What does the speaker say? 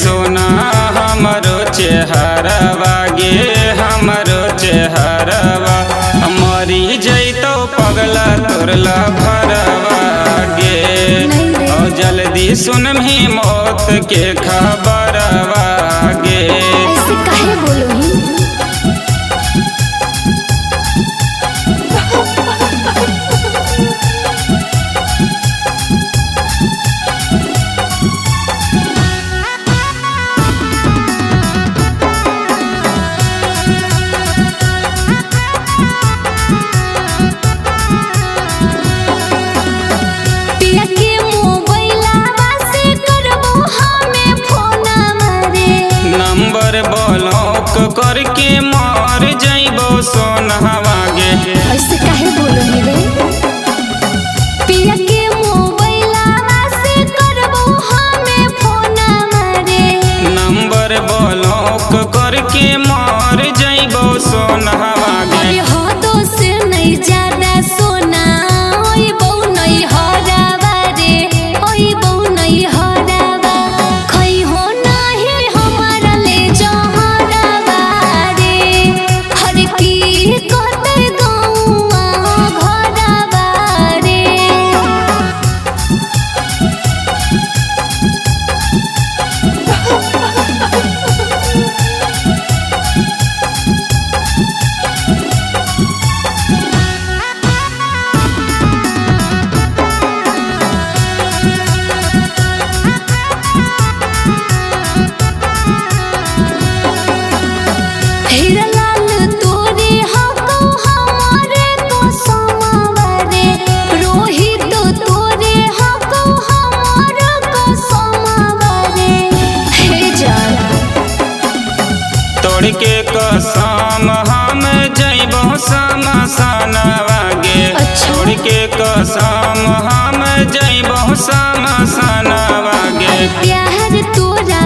सोना हमरो चेहरवा गे हमरो चेहरवा मरी जैतो पगला तोरला भरवा गे जल्दी सुनमी मौत के खबरवा गे। ऐसे काहे बोलोही? ब्लॉक करके मर जाइबो सोनहवा गे। ऐसे काहे बोलोही रे? पिया के मोबाइलवा से करबो हमें फोनवा रे। नंबर ब्लॉक करके मर जाइबो सोनहवा गे। अरे हो तो से नहीं ज्यादा सोना ओई बहु नहीं हरावा रे ओई बहु नहीं हरावा खई हो नाही हमारा ले जहरावा रे हर की कहते गौआ घरवा रे। तोड़ के कसम हम जइबो समसनवा गे। तोड़ के कसम हम जइबो समसनवा गे। प्यार तोरा